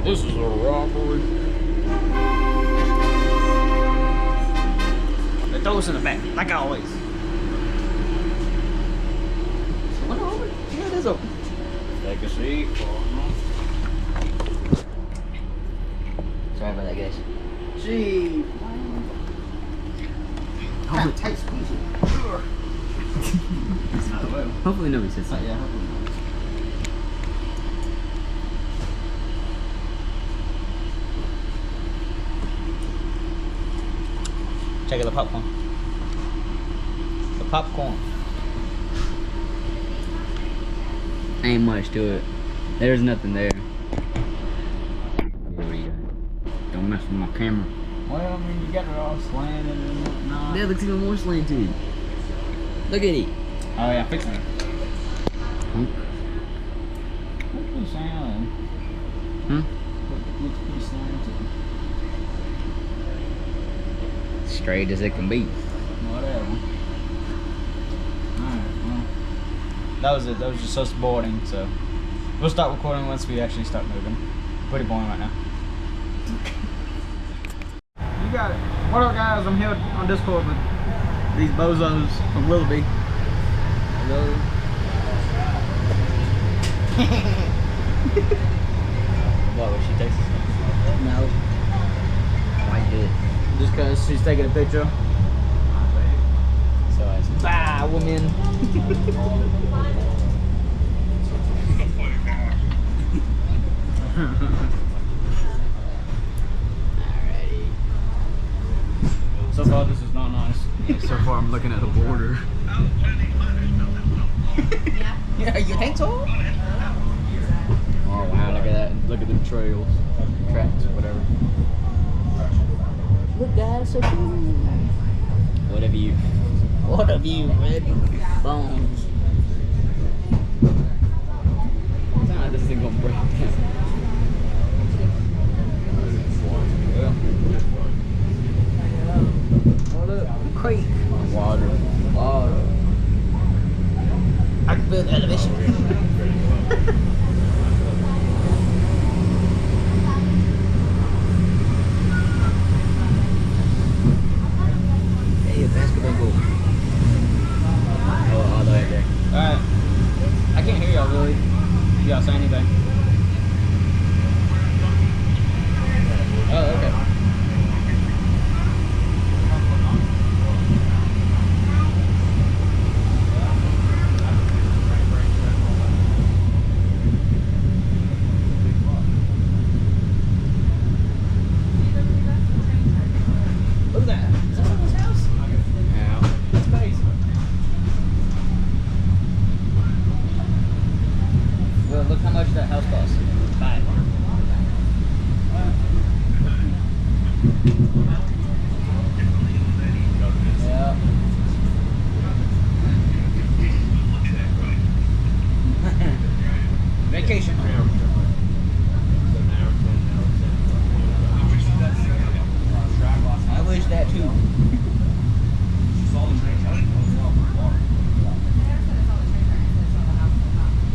This is a robbery. They throw us in the back, like always. What over? Yeah, it is open. Take a seat. Sorry about that, guys. Gee. Tight squeeze it. Hopefully nobody says that. Yeah. Check out the popcorn. The popcorn. Ain't much to it. There's nothing there. What do you got? Don't mess with my camera. Well, I mean, you got it all slanted and whatnot. That looks even more slanted. Look at it. Oh yeah, fixing it. Hmm? What's the sound? Hmm? Looks pretty slanted. Straight as it can be. Whatever. Alright, well. That was it. That was just us boarding, so. We'll start recording once we actually start moving. Pretty boring right now. You got it. What up, guys? I'm here on Discord with these bozos from Willoughby. Hello. What, was she texting? No. Why do it? Just because she's taking a picture. So I said, bye, woman. Alrighty. So far, this is not nice. So far, I'm looking at a border. Yeah, you think so? Oh wow, look at that. Look at them trails. Tracks, whatever. Look, guys, so cool. What have you? What have you, red bones? It's not like this thing gonna break down. What up? Creek. Water. Water. I can feel the elevation. Hey, a basketball goal. Oh, all the way there. Alright. I can't hear y'all really. If y'all say anything. Oh, okay. Look at that. Is that someone's house? Yeah. That's crazy. Well, look how much that house costs. Buy it. Yeah. Vacation home. I wish that too.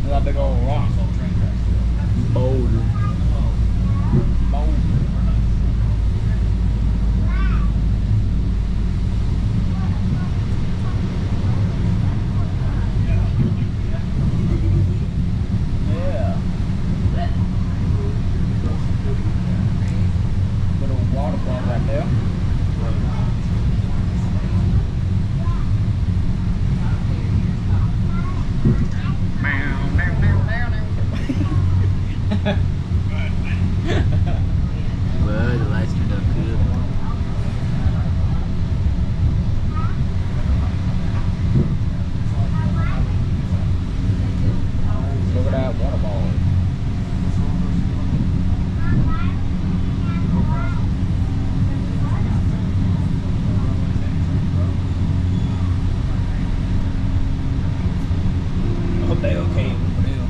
Look at that big old rock. Boulder. Yeah. Little waterfall right there. Well, the lights turned up good. Look at that waterfall. I hope they okay with Purdue.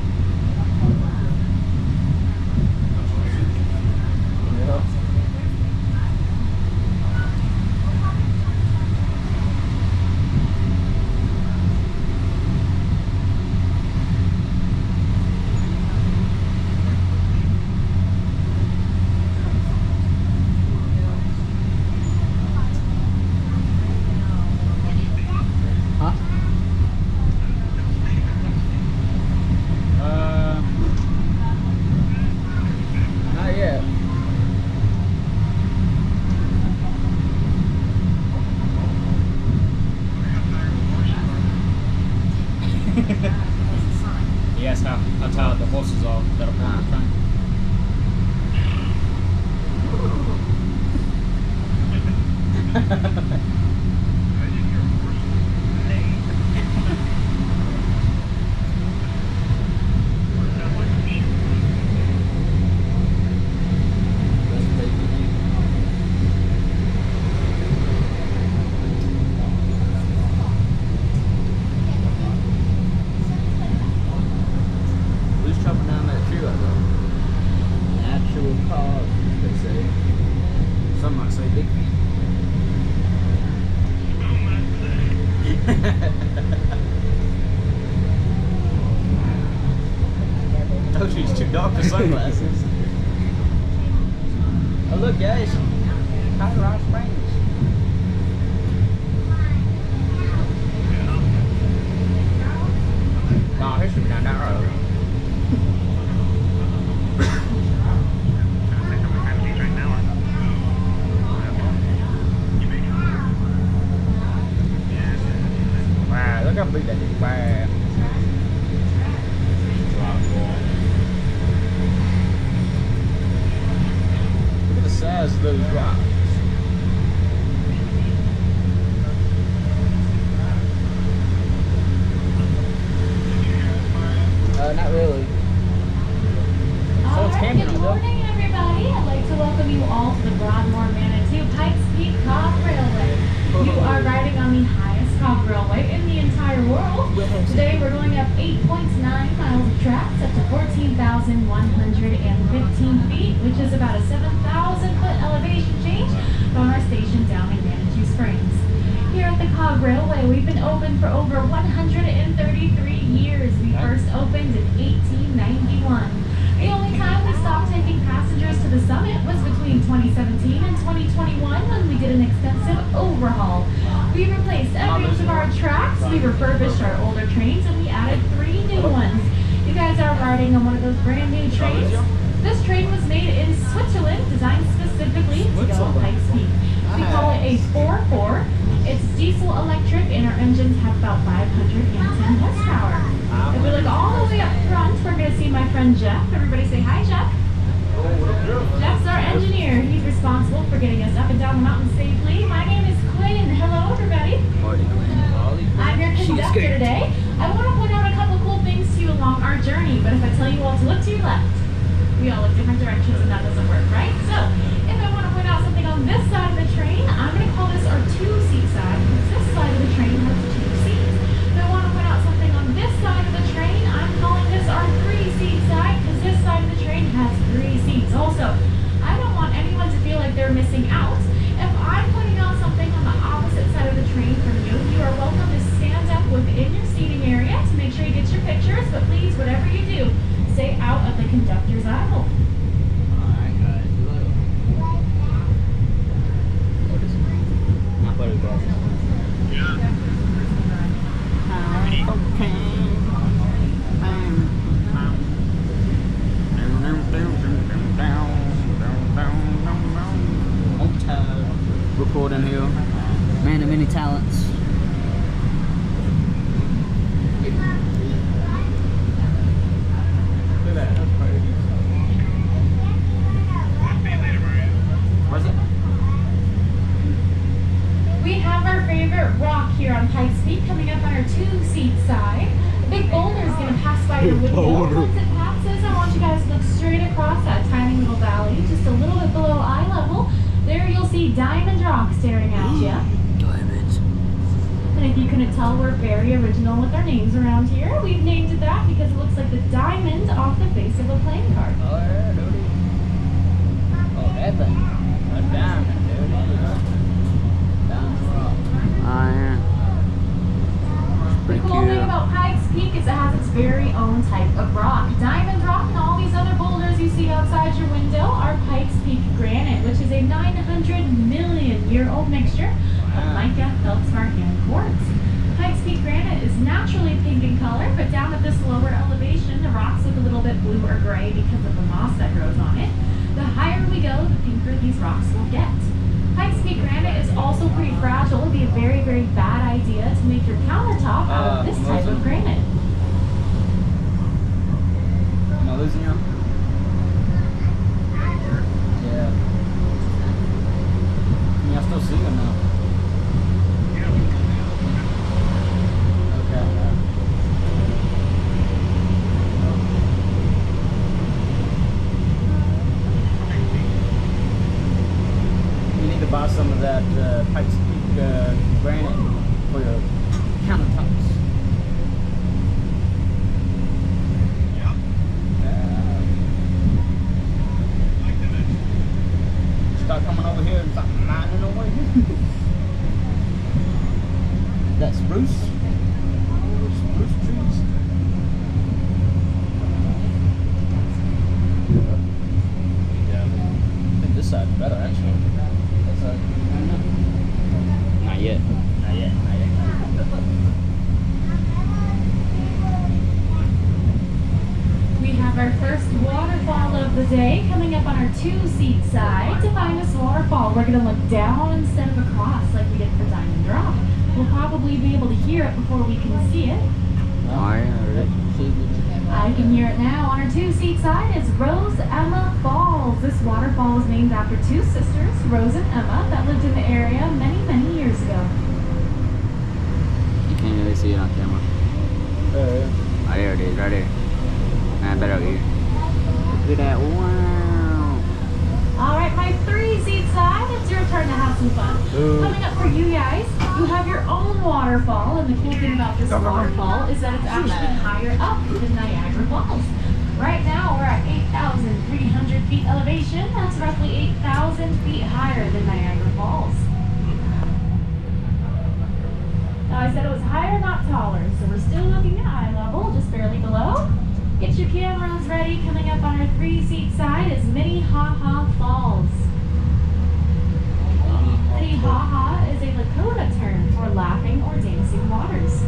He asked how tired the horses are that are on the train. Who's chopping down that tree right there? Natural cause, they say. Some might say big feet. Oh, she's too dark for sunglasses. Oh, look, guys. Colorado Springs. No, he should be down that road. Wow, look how big that is. Wow. Look at the size of those rocks. Not really. So it's Alright, Cameron, good though. morning everybody. I'd like to welcome you all to the Broadmoor Manitou Pikes Peak Cog Railway. You are riding on the highest cog railway in the entire world. Today we're going up 8.9 miles of tracks up to 14,115 feet, which is about a 7,000 foot elevation change from our station down in Manitou Springs. Here at the Cog Railway, we've been open for over 133 years. We first opened in 1891. The only time we stopped taking passengers to the summit was between 2017 and 2021 when we did an extensive overhaul. We replaced every inch of our tracks, we refurbished our older trains, and we added 3 new ones. You guys are riding on one of those brand new trains. This train was made in Switzerland, designed specifically to go on Pikes Peak. We call it a 4-4. It's diesel electric and our engines have about 510 horsepower. If we look all the way up front, we're going to see my friend Jeff. Everybody say hi, Jeff. Jeff's our engineer. He's responsible for getting us up and down the mountain safely. My name is Quinn. Hello, everybody. I'm your conductor today. I want to point out a couple cool things to you along our journey, but if I tell you all to look to your left, we all look different directions and that doesn't work, right? So, if I want to point out something on this side of the train, I'm going to call this our 2-seat side, because this side of the train has 2 seats. If I want to point out something on this side of the train, I'm calling this our 3-seat side, because this side of the train has 3 seats. Also, I don't want anyone to feel like they're missing out. If I'm pointing out something on the opposite side of the train from you, you are welcome to stand up within your seating area to make sure you get your pictures, but please, whatever you do, stay out of the conductor's eye hole. Alright, guys. My photograph. Recording here. Man of many talents. Look at that. That's crazy. Where's it? We have our favorite rock here on Pikes Peak coming up on our 2-seat side. The big boulder is going to pass by your window. Once it passes, I want you guys to look straight across that tiny little valley, just a little bit below eye level. There you'll see Diamond Rock staring at you. Diamonds. And if you couldn't tell, we're very original with our names around here. We've named it that because it looks like the diamond off the face of a playing card. Oh, yeah, dude. Oh, that thing. A diamond, dude. Diamond rock. Oh, yeah. The cool thing about Pikes Peak is it has its very own type of rock. Diamond rock and all these other boulders you see outside your window are Pikes Peak granite, which is a 900-million-year-old mixture of mica, feldspar, and quartz. Pikes Peak granite is naturally pink in color, but down at this lower elevation, the rocks look a little bit blue or gray because of the moss that grows on it. The higher we go, the pinker these rocks will get. Pikes Peak granite is also pretty fragile. It would be a very, very bad idea to make your countertop out of this type of granite. the day, coming up on our 2-seat side to find this waterfall. We're going to look down instead of across like we did for Diamond Drop. We'll probably be able to hear it before we can see it. I heard it. I can hear it now. On our 2-seat side is Rose Emma Falls. This waterfall is named after 2 sisters, Rose and Emma, that lived in the area many, many years ago. You can't really see it on camera. Oh, there it is, right there. Nah, better over here. Look at that. Wow. All right, my 3-seat side, it's your turn to have some fun. Coming up for you guys, you have your own waterfall, and the cool thing about this waterfall is that it's actually higher up than Niagara Falls. Right now, we're at 8,300 feet elevation. That's roughly 8,000 feet higher than Niagara Falls. Now, I said it was higher, not taller, so we're still looking at eye level, just barely below. Get your cameras ready. Coming up on our 3-seat side is Minnehaha Falls. Minnehaha is a Lakota term for laughing or dancing waters.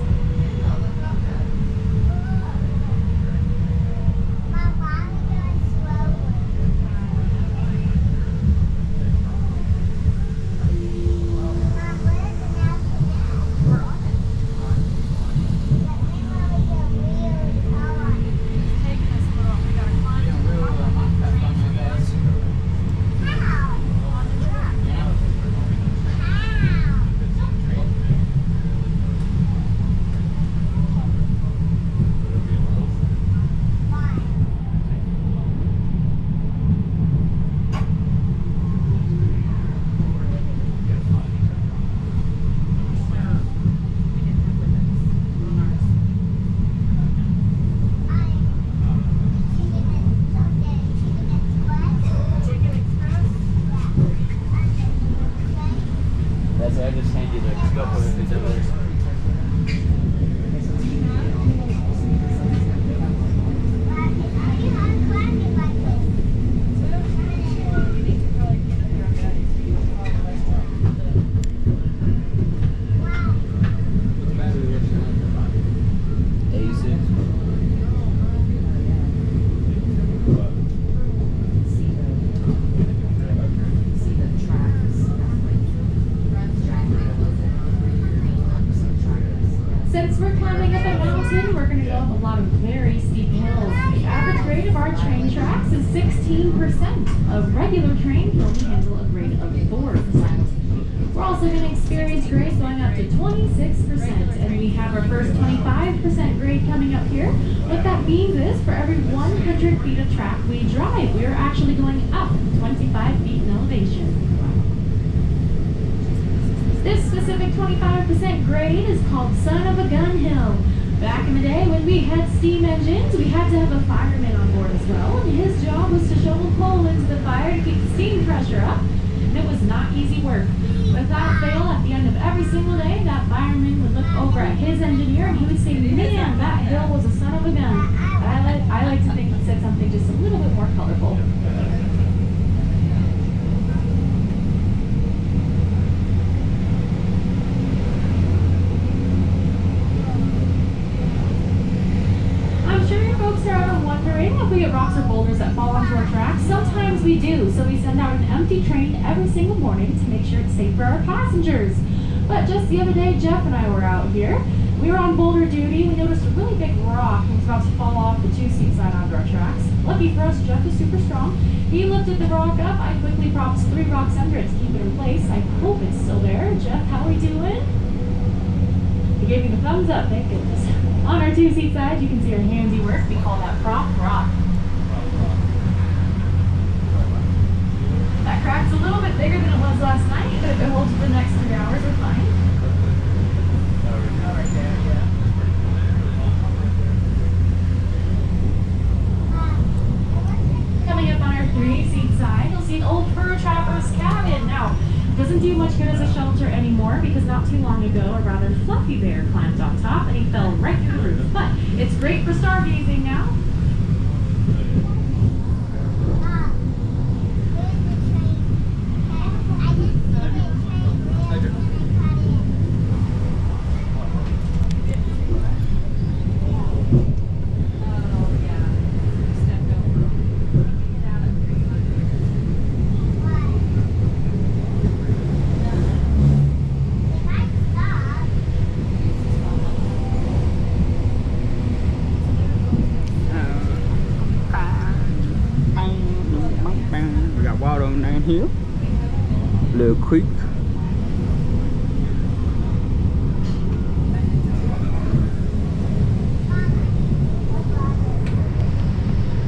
I just sent you the scope of it over there. Since we're climbing up a mountain, we're going to go up a lot of very steep hills. The average grade of our train tracks is 16%. A regular train can only handle a grade of 4%. We're also going to experience grades going up to 26%, and we have our first 25% grade coming up here. What that means is for every 100 feet of track we drive, we are actually going up 25 feet in elevation. This specific 25% grade is called Son of a Gun Hill. Back in the day when we had steam engines, we had to have a fireman on board as well, and his job was to shovel coal into the fire to keep the steam pressure up, and it was not easy work. Without fail, at the end of every single day, that fireman would look over at his engineer and he would say, "Man, that hill was a son of a gun." But I like to think he said something just a little bit more colorful. If we get rocks or boulders that fall onto our tracks, sometimes we do, so we send out an empty train every single morning to make sure it's safe for our passengers. But just the other day, Jeff and I were out here. We were on boulder duty. We noticed a really big rock and was about to fall off the 2-seat side onto our tracks. Lucky for us, Jeff is super strong. He lifted the rock up. I quickly propped 3 rocks under it to keep it in place. I hope it's still there. Jeff, how are we doing? He gave me the thumbs up, thank goodness. On our 2-seat side, you can see our handiwork. We call that prop rock. That crack's a little bit bigger than it was last night, but if it holds for the next 3 hours, we're fine. Oh, right there, yeah. Coming up on our 3-seat side, you'll see an old fur trapper's cabin. Now, it doesn't do much good as a shelter anymore because not too long ago, a rather fluffy bear climbed on top and he fell right through the roof. But it's great for stargazing now. one down here. Little creek.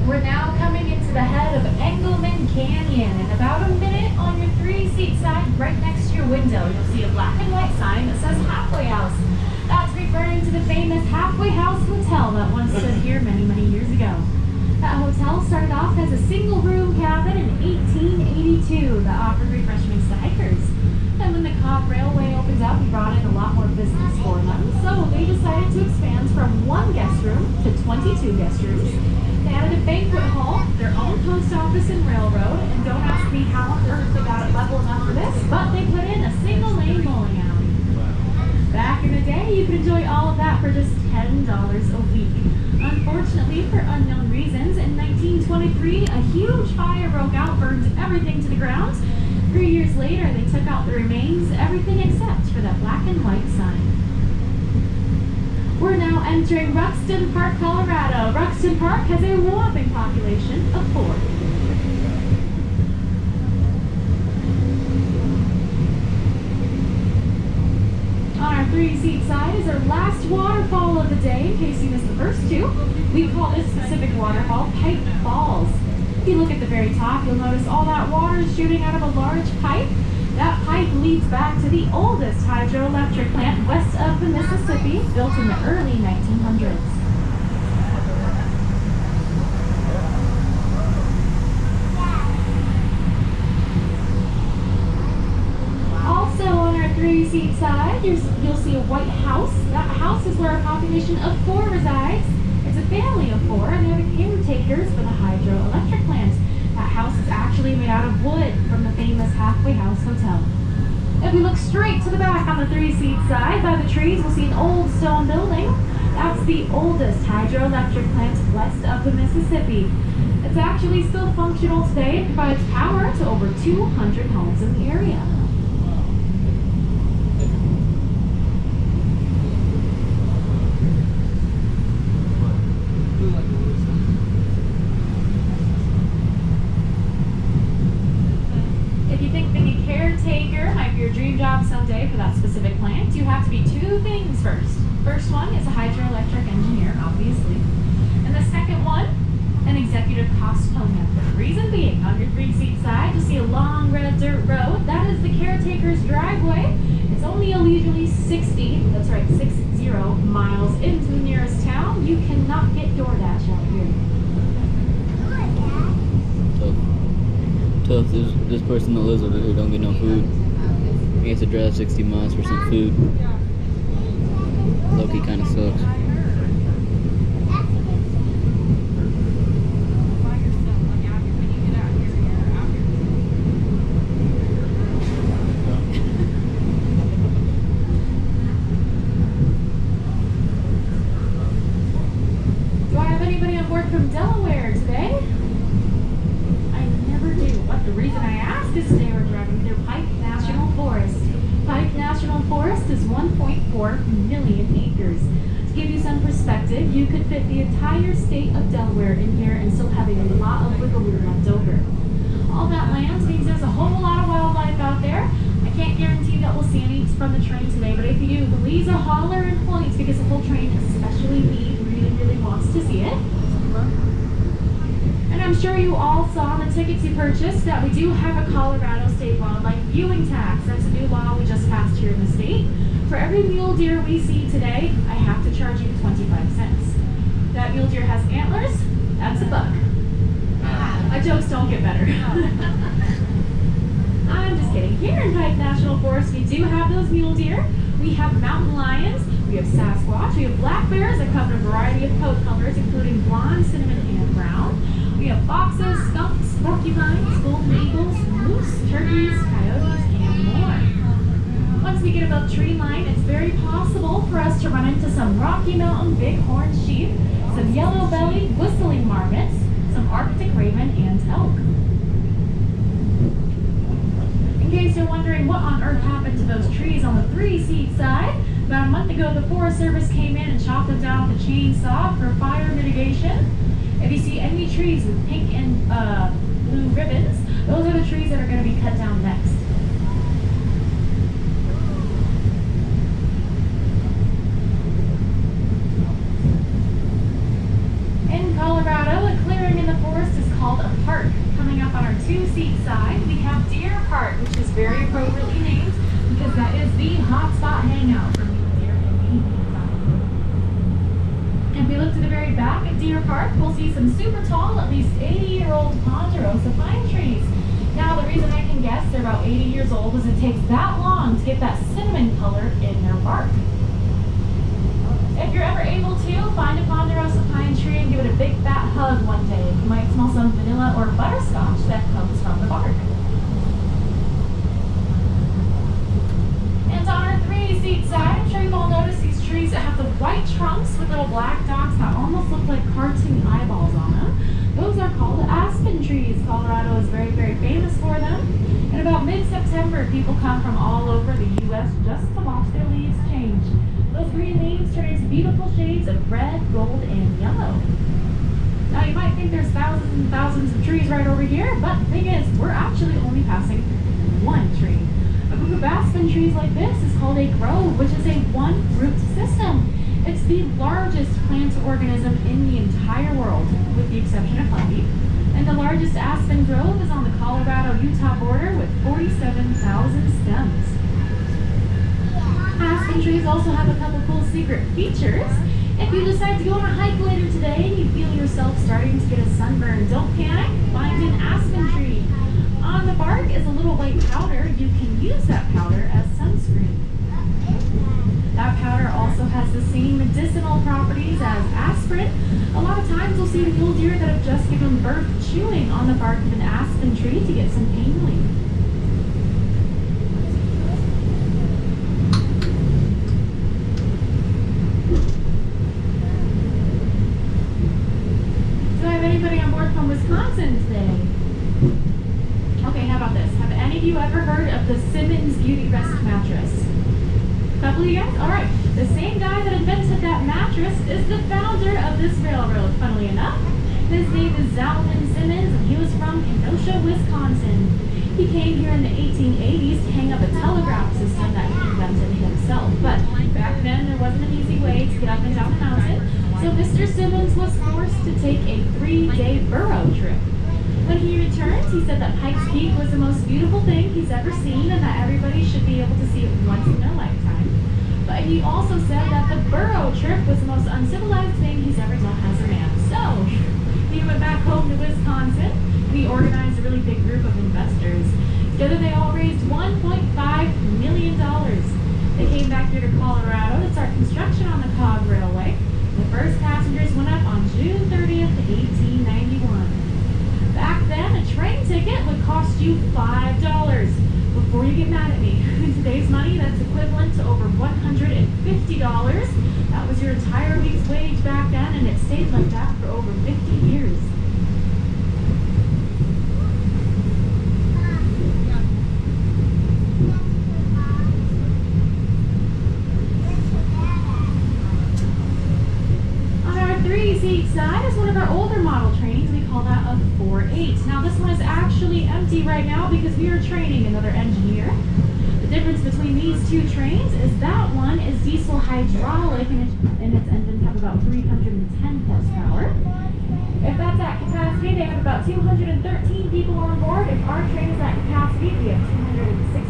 We're now coming into the head of Engelman Canyon. In about a minute on your 3-seat side, right next to your window, you'll see a black and white sign that says Halfway House. That's referring to the famous Halfway House Hotel that once stood here many, many years ago. That hotel started off as a single-room cabin in 1882 that offered refreshments to hikers. And when the Cog Railway opened up, we brought in a lot more business for them. So they decided to expand from 1 guest room to 22 guest rooms. They added a banquet hall, their own post office and railroad, and don't ask me how on earth they got it level enough for this, but they put in a single-lane bowling alley. Back in the day, you could enjoy all of that for just $10 a week. Unfortunately, for unknown reasons, in 1923, a huge fire broke out, burned everything to the ground. 3 years later, they took out the remains, everything except for that black and white sign. We're now entering Ruxton Park, Colorado. Ruxton Park has a whopping population of 4. On our 3-seat side is our last waterfall of the day, in case you missed the first 2. We call this specific waterfall Pikes Falls. If you look at the very top, you'll notice all that water is shooting out of a large pipe. That pipe leads back to the oldest hydroelectric plant west of the Mississippi, built in the early 1900s. Also on our 3-seat side, you'll see a white house. That house is where a population of 4 resides. It's a family of 4, and they're the caretakers for the hydroelectric plant. That house is actually made out of wood from the famous Halfway House Hotel. If we look straight to the back on the 3-seat side, by the trees, we'll see an old stone building. That's the oldest hydroelectric plant west of the Mississippi. It's actually still functional today. It provides power to over 200 homes in the area. Someday for that specific plant, you have to be 2 things first. First one is a hydroelectric engineer, obviously. And the second one, an executive cost owner. Reason being, on your 3-seat side, you see a long red dirt road. That is the caretaker's driveway. It's only a leisurely 60 miles into the nearest town. You cannot get DoorDash out here. Tough. This person that lives over here don't get no food. He has to drive 60 miles for some food. Loki kind of sucks. Do I have anybody on board from Delaware today? I never do. But the reason I ask is today we're driving through Pikes National Forest. Pikes National Forest is 1.4 million acres. To give you some perspective, you could fit the entire state of Delaware in here and still have a lot of wiggle room left over. All that land means there's a whole lot of wildlife out there. I can't guarantee that we'll see any from the train today, but if you do, please holler and point because the whole train, especially me, really wants to see it. And I'm sure you all saw in the tickets you purchased that we do have a Colorado State Wildlife Viewing Tax. That's a new law we just passed here in the state. For every mule deer we see today, I have to charge you 25 cents. That mule deer has antlers, that's $1. My jokes don't get better. I'm just kidding. Here in Pikes National Forest, we do have those mule deer. We have mountain lions, we have Sasquatch, we have black bears that come in a variety of coat colors, including blonde, cinnamon, and brown. We have foxes, skunks, porcupines, golden eagles, moose, turkeys, coyotes, and more. Once we get above tree line, it's very possible for us to run into some Rocky Mountain bighorn sheep, some yellow-bellied whistling marmots, some Arctic raven, and elk. In case you're wondering what on earth happened to those trees on the 3-seat side, about a month ago the Forest Service came in and chopped them down with a chainsaw for fire mitigation. If you see any trees with pink and blue ribbons, Those are the trees that are going to be cut down next. In Colorado, a clearing in the forest is called a park. Coming up on our 2-seat side, we have Deer Park, which is very appropriately named because that is the hotspot hangout for mule deer in the If we look to the very back at Deer Park, we'll see some super tall, at least 80-year-old ponderosa pine trees. Now, the reason I can guess they're about 80 years old is it takes that long to get that cinnamon color in their bark. If you're ever able to, find a ponderosa pine tree and give it a big fat hug one day. You might smell some vanilla or butterscotch that comes from the bark. And on our 3-seat side, I'm sure you've all noticed these trees that have the white trunks with little black dots that almost look like cartoon eyeballs on them. Those are called aspen trees. Colorado is very, very famous for them. And about mid-September, people come from all over the U.S. just to watch their leaves change. Those green leaves turn into beautiful shades of red, gold, and yellow. Now, you might think there's thousands and thousands of trees right over here, but the thing is, we're actually only passing one tree. A group of aspen trees like this is called a grove, which is a one-root system. It's the largest plant organism in the entire world, with the exception of honey. And the largest aspen grove is on the Colorado-Utah border with 47,000 stems. Aspen trees also have a couple cool secret features. If you decide to go on a hike later today and you feel yourself starting to get a sunburn, don't panic, find an aspen tree. On the bark is a little white powder. You can use that powder as sunscreen. That powder also has the same medicinal properties as aspirin. A lot of times we'll see mule deer that have just given birth chewing on the bark of an aspen tree to get some pain relief. Do I have anybody on board from Wisconsin today? Okay, how about this? Have any of you ever heard of the Simmons Beauty Rest mattress? Couple of you guys? Alright. The same guy that invented that mattress is the founder of this railroad, funnily enough. His name is Zalman Simmons, and he was from Kenosha, Wisconsin. He came here in the 1880s to hang up a telegraph system that he invented himself. But back then, there wasn't an easy way to get up and down the mountain, so Mr. Simmons was forced to take a 3-day burro trip. When he returned, he said that Pikes Peak was the most beautiful thing he's ever seen and that everybody should be able to see it once in their lifetime. But he also said that the burro trip was the most uncivilized thing he's ever done as a man. So, he went back home to Wisconsin and he organized a really big group of investors. Together they all raised $1.5 million. They came back here to Colorado to start construction on the Cog Railway. The first passengers went up on June 30th, 1891. Back then, a train ticket would cost you $5. Before you get mad at me, in today's money, that's equivalent to over $150. That was your entire week's wage back then, and it stayed like that for over 50 years. On our 3-seat side is one of our older model trains. We call that a 4-8. Now this one is actually empty right now because we are training another engineer. The difference between these two trains is that one is diesel hydraulic and its engines have about 310 horsepower. If that's at capacity, they have about 213 people on board. If our train is at capacity, we have 260.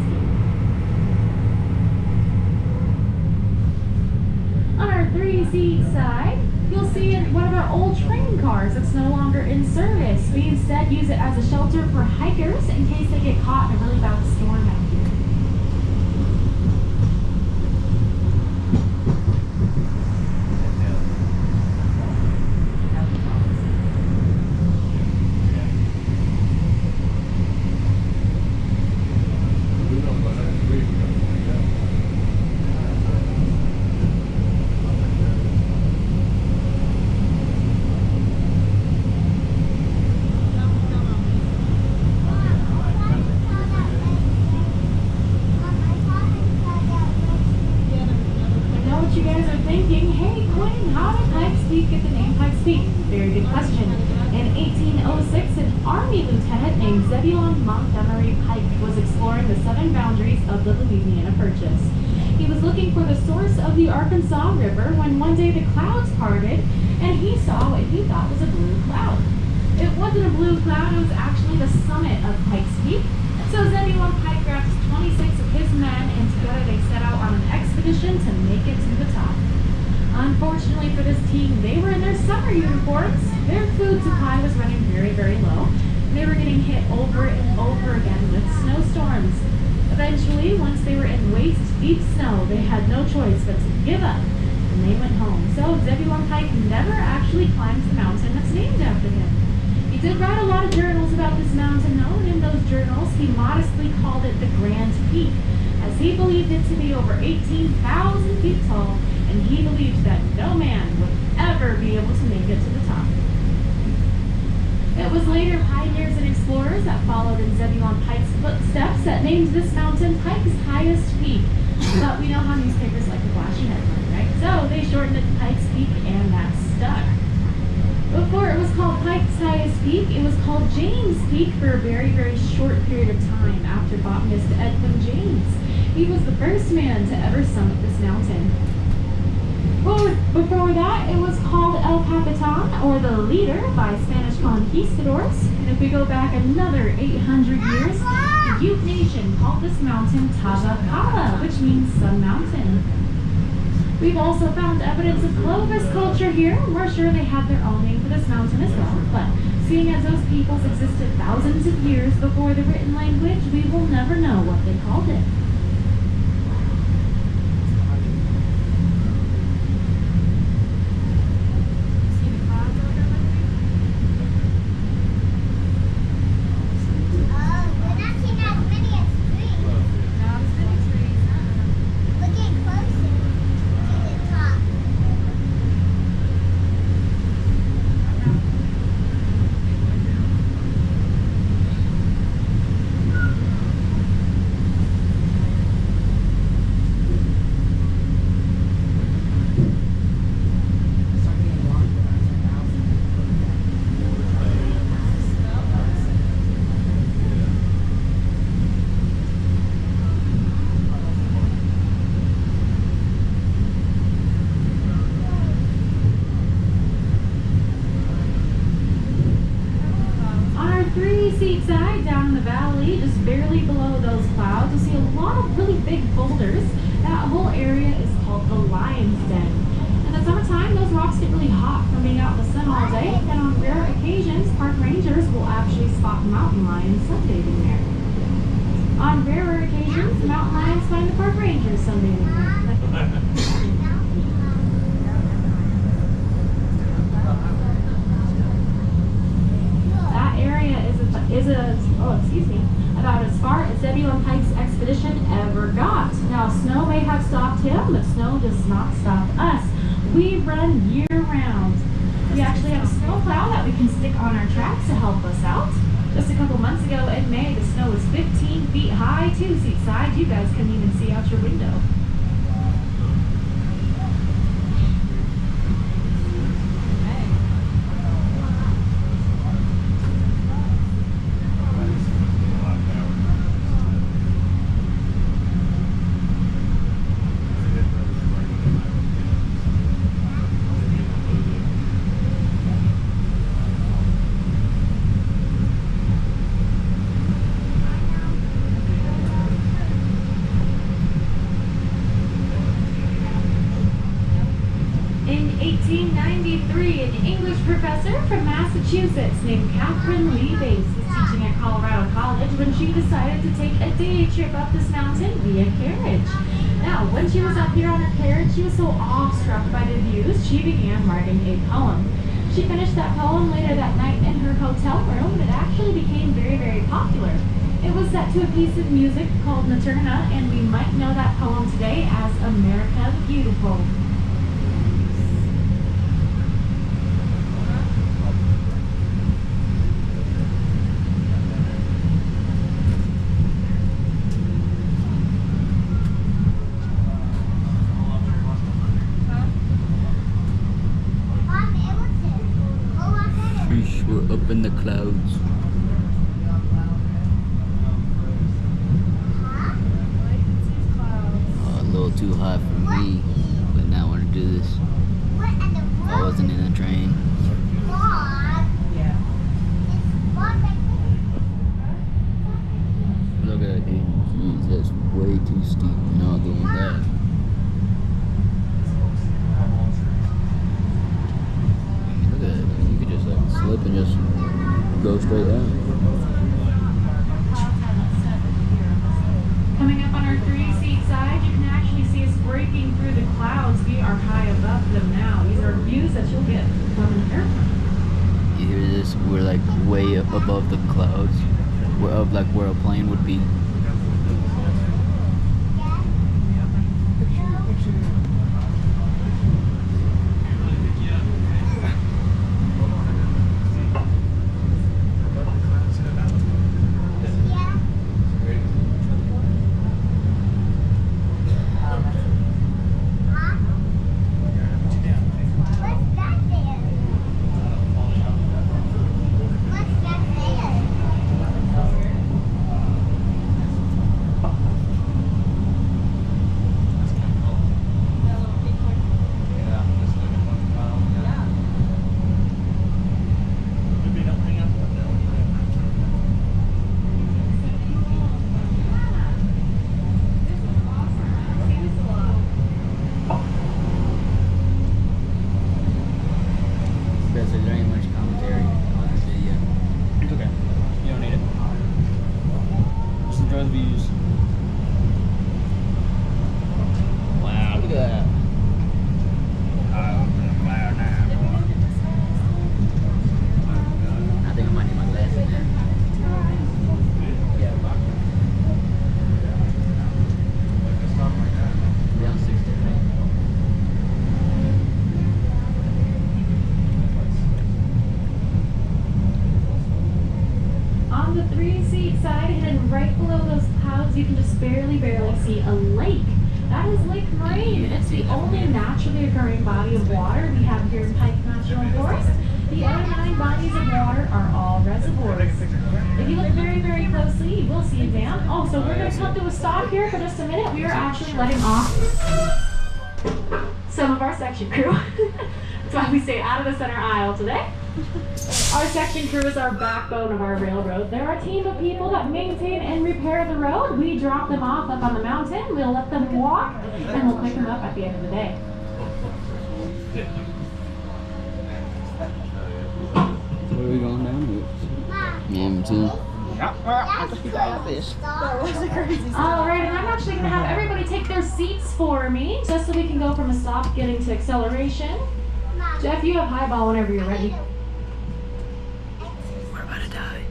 On our 3-seat side, you'll see one of our old train cars that's no longer in service. We instead use it as a shelter for hikers in case they get caught in a really bad storm out here. Pikes Peak? Very good question. In 1806, an Army lieutenant named Zebulon Montgomery Pike was exploring the southern boundaries of the Louisiana Purchase. He was looking for the source of the Arkansas River when one day the clouds parted and he saw what he thought was a blue cloud. It wasn't a blue cloud, it was actually the summit of Pikes Peak. So Zebulon Pike grabbed 26 of his men and together they set out on an expedition to make it to the top. Unfortunately for this team, they were in their summer uniforms. Their food supply was running very, very low. They were getting hit over and over again with snowstorms. Eventually, once they were in waist-deep snow, they had no choice but to give up, and they went home. So Zebulon Pike never actually climbed the mountain that's named after him. He did write a lot of journals about this mountain, though, and in those journals, he modestly called it the Grand Peak, as he believed it to be over 18,000 feet tall, and he believed that no man would ever be able to make it to the top. It was later pioneers and explorers that followed in Zebulon Pike's footsteps that named this mountain Pike's highest peak. But we know how newspapers like to flashy headline, right? So they shortened it to Pike's Peak, and that stuck. Before it was called Pike's highest peak, it was called James Peak for a very, very short period of time after botanist Edwin James. He was the first man to ever summit this mountain. Before that, it was called El Capitan, or the Leader, by Spanish conquistadors. And if we go back another 800 years, the Ute Nation called this mountain Tabacala, which means Sun Mountain. We've also found evidence of Clovis culture here. We're sure they had their own name for this mountain as well, but seeing as those peoples existed thousands of years before the written language, we will never know what they called it. Seat side down in the valley, just barely below those clouds, you'll see a lot of really big boulders. That whole area is called the Lion's Den. In the summertime, those rocks get really hot from being out in the sun all day, and on rare occasions, park rangers will actually spot mountain lions sunbathing there. On rarer occasions, the mountain lions find the park rangers sunbathing there. About as far as Zebulon Pike's expedition ever got. Now, snow may have stopped him, but snow does not stop us. We run year-round. We actually have a snow plow that we can stick on our tracks to help us out. Just a couple months ago in May, the snow was 15 feet high, 2 seat side. You guys couldn't even see out your window. In 1893, an English professor from Massachusetts named Catherine Lee Bates was teaching at Colorado College when she decided to take a day trip up this mountain via carriage. Now, when she was up here on her carriage, she was so awestruck by the views, she began writing a poem. She finished that poem later that night in her hotel room, and it actually became very, very popular. It was set to a piece of music called Materna, and we might know that poem today as America the Beautiful. We're up in the clouds. Oh, a little too hot for me, but now I want to do this. If I wasn't in a train. Look at that, jeez, that's way too steep. Not doing that. Look at that, you could just like slip and just go straight down. Coming up on our 3-seat side, you can actually see us breaking through the clouds. We are high above them now. These are views that you'll get from an airplane. You hear this? We're like way up above the clouds. We're up like where a plane would be. There ain't much commentary on this video. It's okay. You don't need it. Just enjoy the views. Wow, look at that. I think I might need my glasses now. Down 60. On the 3-seat side, hidden right below those clouds, you can just barely see a lake. That is Lake Moraine. It's the only naturally occurring body of water we have here in Pikes National Forest. The other 9 bodies of water are all reservoirs. If you look very closely, you will see a dam. Oh, so we're going to come to a stop here for just a minute. We are actually letting off some of our section crew. That's why we stay out of the center aisle today. Our section crew is our backbone of our railroad. They're a team of people that maintain and repair the road. We drop them off up on the mountain, we'll let them walk, and we'll pick them up at the end of the day. Where are we going down here? Yeah, me too. Alright, and I'm actually going to have everybody take their seats for me, just so we can go from a stop getting to acceleration. Jeff, you have highball whenever you're ready. We're about to die.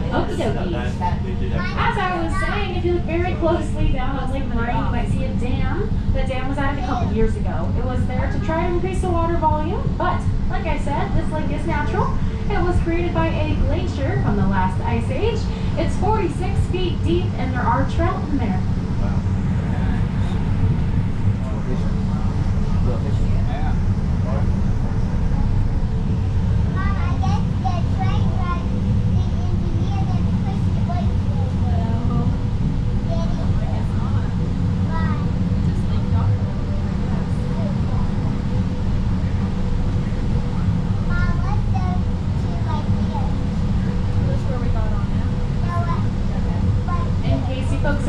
Okie dokie. As I was saying, if you look very closely down on Lake Moraine, you might see a dam. The dam was added a couple years ago. It was there to try to increase the water volume, but like I said, this lake is natural. It was created by a glacier from the last ice age. It's 46 feet deep and there are trout in there.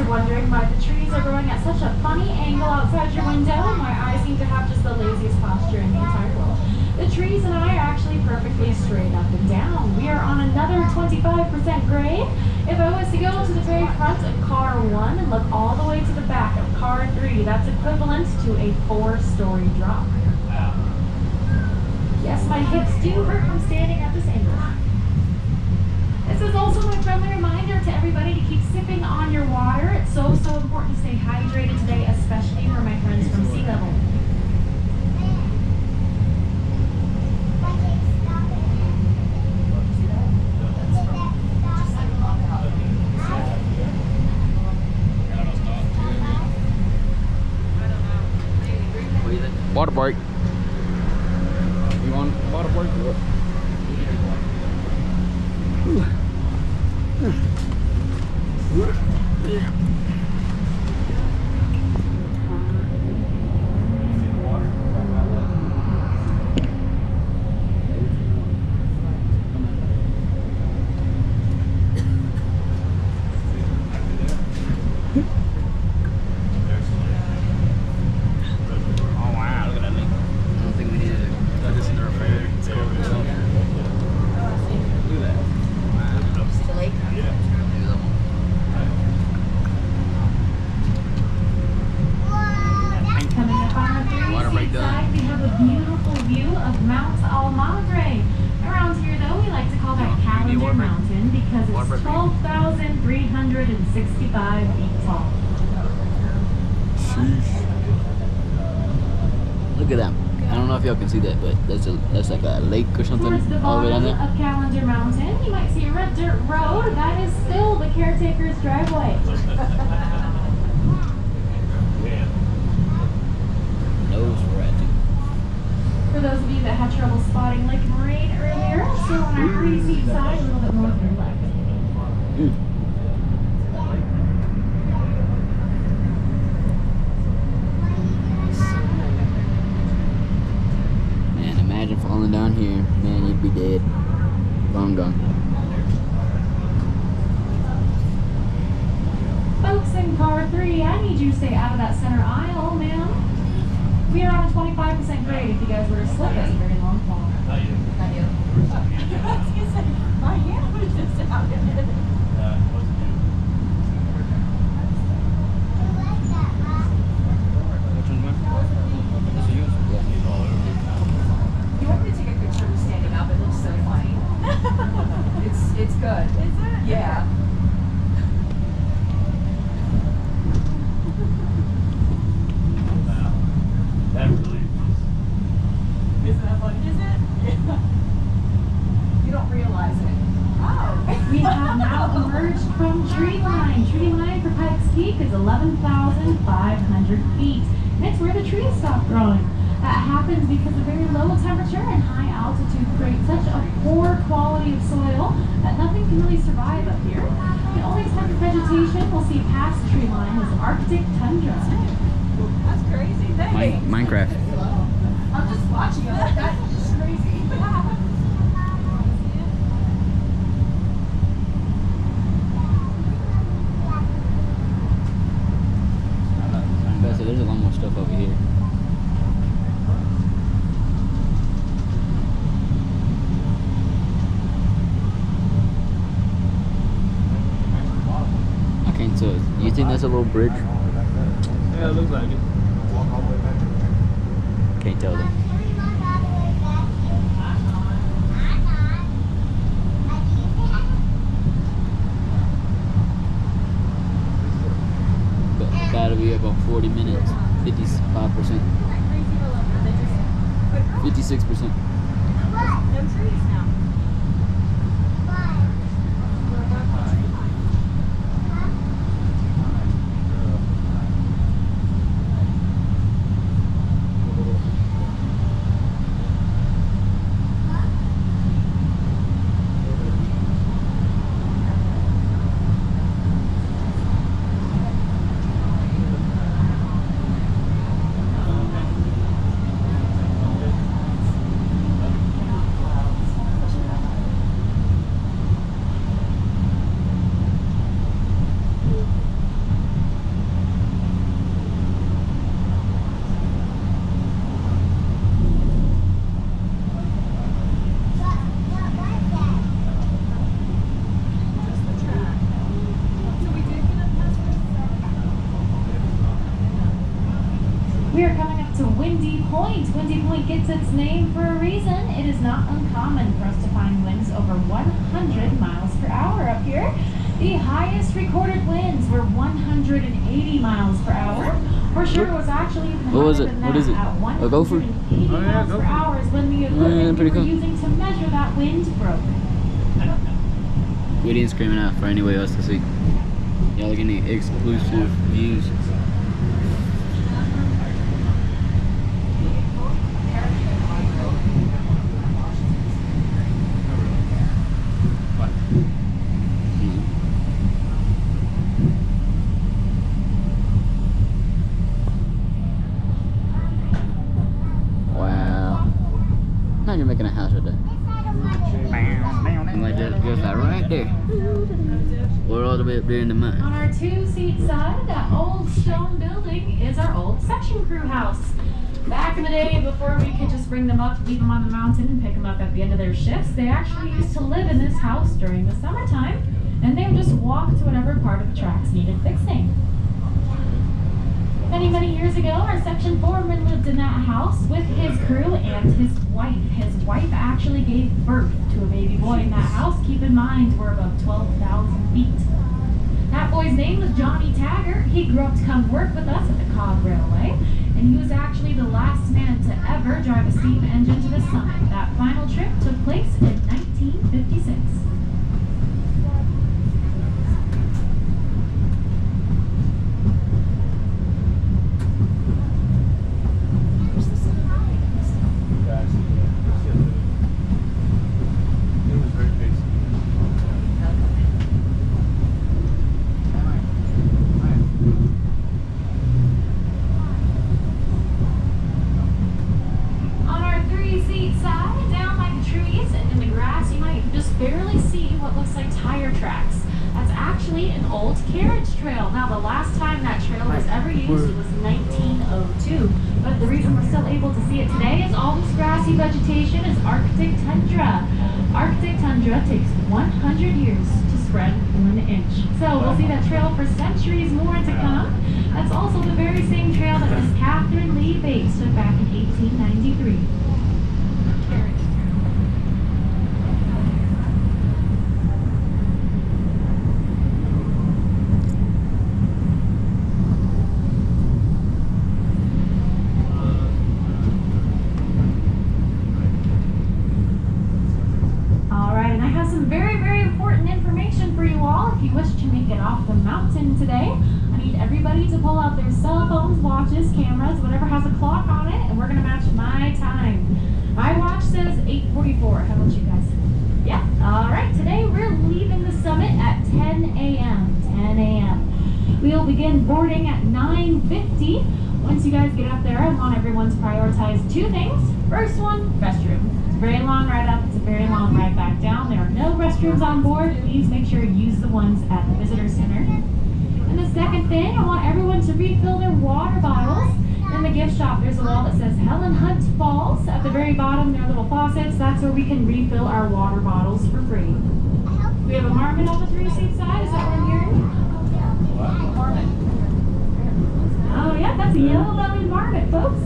Wondering why the trees are growing at such a funny angle outside your window, and my eyes seem to have just the laziest posture in the entire world. The trees and I are actually perfectly straight up and down. We are on another 25% grade. If I was to go to the very front of car 1 and look all the way to the back of car 3, that's equivalent to a 4-story drop. Yes, my hips do hurt from standing at this angle. This is also my friendly reminder to everybody to keep sipping on your water. It's so important to stay hydrated today, especially for my friends from sea level. Water break. You want water break or what? Oh wow, look at that thing. I don't think we need it. That is in our fair. It's cool. Look at that. Still lake? Coming up on our Water 36 break done. side, we have a beautiful view of Mount Almagre. Around here, though, we like to call that You need Calendar water break? Mountain because Water it's break? 12,365 feet tall. Look at that. I don't know if y'all can see that, but that's like a lake or something Towards the all the way down bottom there. of Calendar Mountain, you might see a red dirt road. That is still the caretaker's driveway. Nose ratchet. For those of you that had trouble spotting Lake Moraine earlier, still on our 3 seat side, a little bit more to your left. Man, imagine falling down here. Man, you'd be dead. Long gone. Folks in car 3, I need you to stay out of that center aisle, ma'am. We are on a 25% grade if you guys were to slip us a very long fall. Not you. My hand was just out in it. You want me to take a picture of you standing up? It looks so funny. It's good. Is it? Yeah. That really Isn't that funny? Is it? Yeah. You don't realize it. Oh. We have now emerged from tree line. Tree line for Pikes Peak is 11,500 feet. And it's where the trees stop growing. That happens because a very low temperature and high altitude create such a poor quality of soil that nothing can really survive up here. The only type of vegetation we'll see past tree line is Arctic tundra. That's crazy. Thanks. Minecraft. I'm just watching it. That's just crazy. So there's a lot more stuff over here. I can't tell. You think that's a little bridge? Yeah, it looks like it. Can't tell them. But that'll be about 40 minutes. 55%. 56%. No trees now. We are coming up to Windy Point. Windy Point gets its name for a reason. It is not uncommon for us to find winds over 100 miles per hour up here. The highest recorded winds were 180 miles per hour. We're sure it was actually even What was higher it? than What that is it? at A gopher? 180 Oh, yeah, miles per gopher. hour is when the equipment pretty we were cool. using to measure that wind broke. We didn't scream it out for anybody else to see. Y'all are getting exclusive views. in a house right there. Like just like right there. We're all the way up there in the mine. On our 2-seat side, that old stone building is our old section crew house. Back in the day, before we could just bring them up, leave them on the mountain, and pick them up at the end of their shifts, they actually used to live in this house during the summertime, and they would just walk to whatever part of the tracks needed fixing. Many, many years ago, our section foreman lived in that house with his crew and his wife. His wife actually gave birth to a baby boy in that house. Keep in mind, we're above 12,000 feet. That boy's name was Johnny Taggart. He grew up to come work with us at the Cog Railway, and he was actually the last man to ever drive a steam engine to the summit. That final trip took place in 1956. Vegetation is Arctic tundra. Arctic tundra takes 100 years to spread 1 inch. So we'll see that trail for centuries more to come. That's also the very same trail that Miss Catherine Lee Bates took back in 1893. Today, I need everybody to pull out their cell phones, watches, cameras, whatever has a clock on it, and we're going to match my time. My watch says 8:44. How about you guys? Yeah? Alright, today we're leaving the summit at 10 a.m. 10 a.m. We'll begin boarding at 9:50. Once you guys get up there, I want everyone to prioritize 2 things. First one, restroom. It's a very long ride up, it's a very long ride back down. There are no restrooms on board. Please make sure you use the ones at the visitor center. And the second thing, I want everyone to refill their water bottles. In the gift shop, there's a wall that says Helen Hunt Falls. At the very bottom, there are little faucets. That's where we can refill our water bottles for free. We have a marmot on the 3-seat side. Is that what I'm hearing? Marmot. Oh, yeah, that's a yellow-bellied marmot, folks.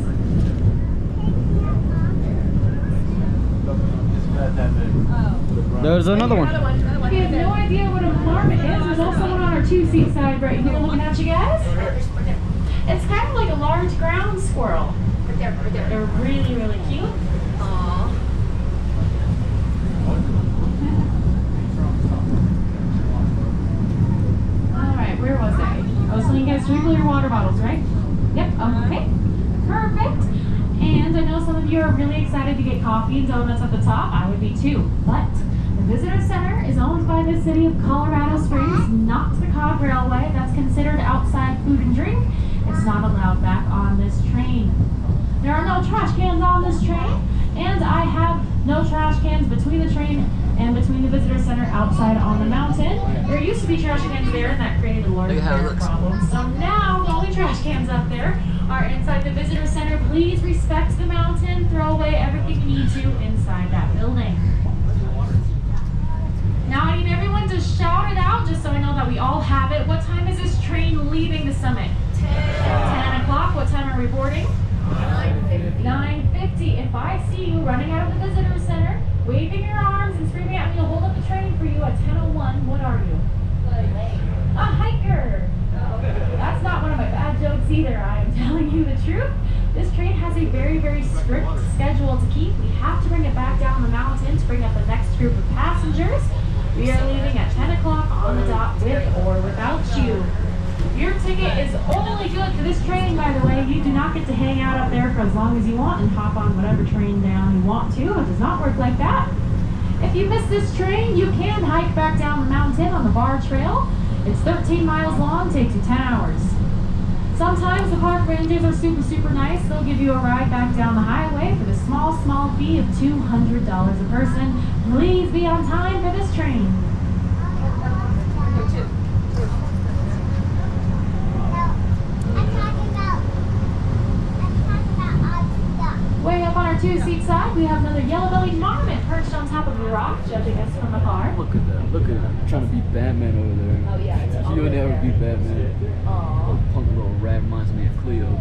There's another one. If you have no idea what a marmot is, there's also one on our 2-seat side right here looking at you guys. It's kind of like a large ground squirrel. They're really, really cute. Aww. Alright, where was I? I was telling you guys to refill your water bottles, right? Yep, okay. Perfect. And I know some of you are really excited to get coffee and donuts at the top. I would be too. But the visitor center is owned by the city of Colorado Springs, not the Cog Railway. That's considered outside food and drink. It's not allowed back on this train. There are no trash cans on this train, and I have no trash cans between the train and between the visitor center outside on the mountain. There used to be trash cans there, and that created a large problem. So now the only trash cans up there are inside the visitor center. Please respect the mountain. Throw away everything you need to inside that building. Now I need everyone to shout it out just so I know that we all have it. What time is this train leaving the summit? 10 o'clock. What time are we boarding? 9:50. If I see you running out of the visitor center, waving your arms and screaming at me to hold up the train for you at 10:01, what are you? A hiker. That's not one of my bad jokes either. I am telling you the truth. This train has a very, very strict schedule to keep. We have to bring it back down the mountain to bring up the next group of passengers. We are leaving at 10 o'clock on the dot with or without you. Your ticket is only good for this train, by the way. You do not get to hang out up there for as long as you want and hop on whatever train down you want to. It does not work like that. If you miss this train, you can hike back down the mountain on the Bar Trail. It's 13 miles long, takes you 10 hours. Sometimes the park rangers are super nice. They'll give you a ride back down the highway for the small fee of $200 a person. Please be on time for this train. Way up on our 2-seat side, we have another yellow-bellied marmot perched on top of a rock, judging us from afar. Look at that. Look at that. Trying to be Batman over there. Oh yeah, it's She would never be Batman. Aww. Punk little rat reminds me of Cleo.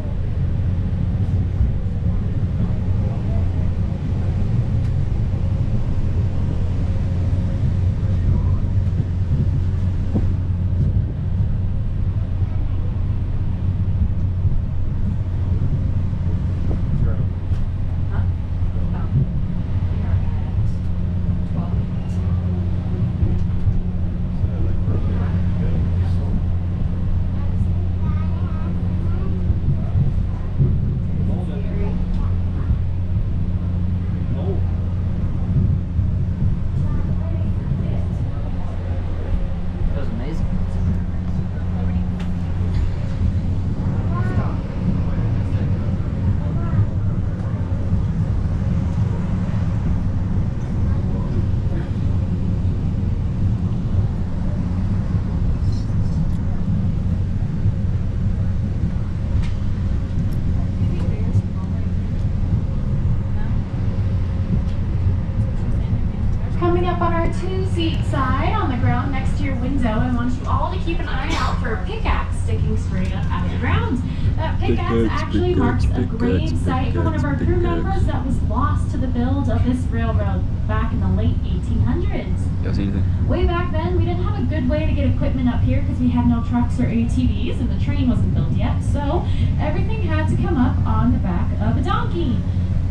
Coming up on our 2-seat side on the ground next to your window, I want you all to keep an eye out for a pickaxe sticking straight up out of the ground. That pickaxe actually marks a grave site for one of our crew members that was lost to the build of this railroad back in the late 1800s. Y'all see anything? Way back then, we didn't have a good way to get equipment up here because we had no trucks or ATVs and the train wasn't built yet, so everything had to come up on the back of a donkey.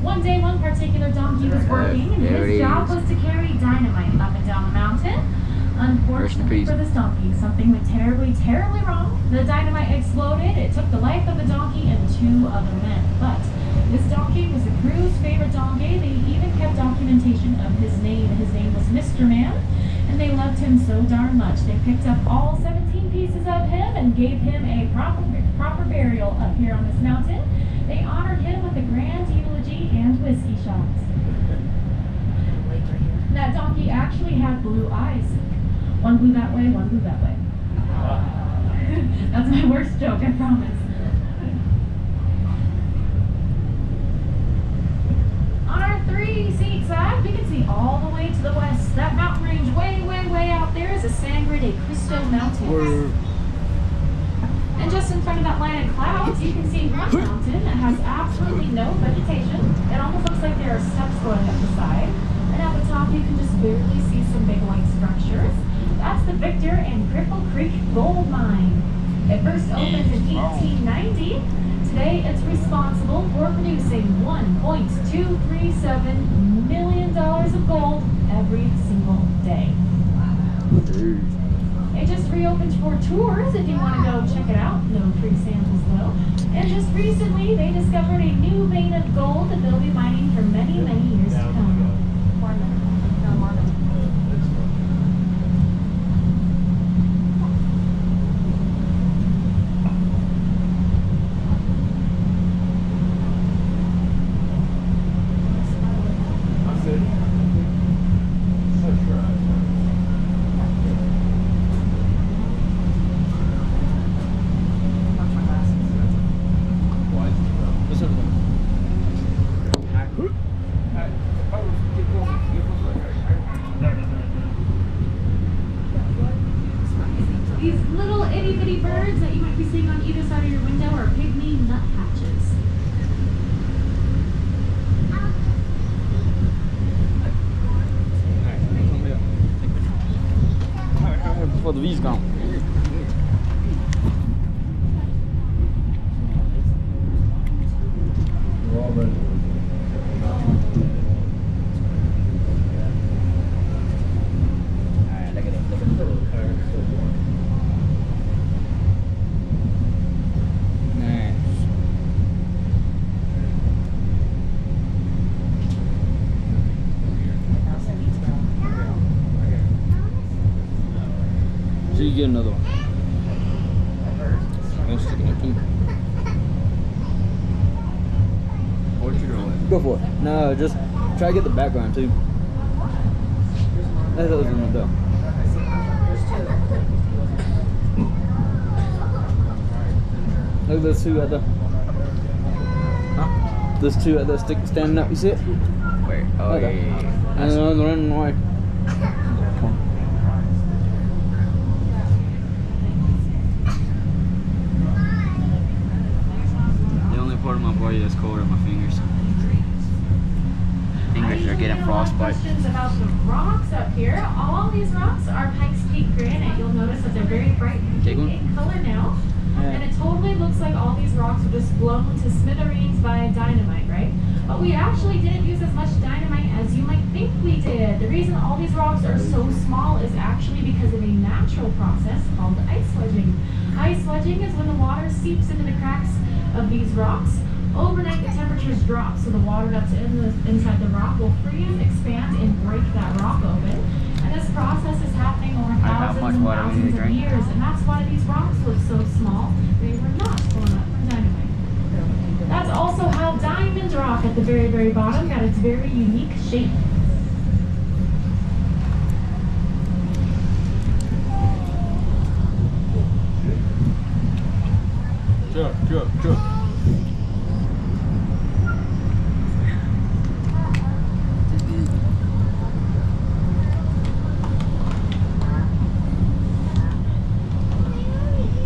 One day, one particular donkey was working, and his job was to carry dynamite up and down the mountain. Unfortunately for this donkey, something went terribly wrong. The dynamite exploded. It took the life of the donkey and 2 other men. But this donkey was the crew's favorite donkey. They even kept documentation of his name. His name was Mr. Man, and they loved him so darn much. They picked up all 17 pieces of him and gave him a proper burial up here on this mountain. They honored him with a grand eulogy and whiskey shots. That donkey actually had blue eyes. One blew that way, one blew that way. That's my worst joke, I promise. On our 3-seat side, we can see all the way to the west. That mountain range way out there is the Sangre de Cristo Mountains. And just in front of that line of clouds, you can see one mountain that has absolutely no vegetation. It almost looks like there are steps going up the side. And at the top, you can just barely see some big white structures. That's the Victor and Cripple Creek Gold Mine. It first opened in 1890. Today, it's responsible for producing $1.237 million of gold every single day. It just reopened for tours if you want to go check it out. No free samples though. And just recently, they discovered a new vein of gold that they'll be mining for many years to come. These little itty-bitty birds that you might be seeing on either side of your window are pygmy nuthatches. Before the V's gone. So you get another one. I'm sticking it too. Go for it. No, just try to get the background too. That was in though. Look at those two at the. Huh? Those two at the stick standing up. You see it? Where? Oh Okay. yeah. And then running away. The only part of my body that's cold are my fingers. Fingers are getting frostbite. Questions about the rocks up here. All these rocks are Pikes Peak granite. You'll notice that they're very bright Take one. in color now. Yeah. And it totally looks like all these rocks were just blown to smithereens by dynamite, right? But we actually didn't use as much dynamite as you might think we did. The reason all these rocks are so small is actually because of a natural process called ice wedging. Ice wedging is when the water seeps into the cracks of these rocks. Overnight, the temperatures drop, so the water that's inside the rock will freeze, expand, and break that rock open. And this process is happening over How thousands much and water we need thousands to of drink? years, and that's why these rocks look so small. They were not blown up from dynamite. That's also how diamond rock at the very, very bottom got its very unique shape. Sure.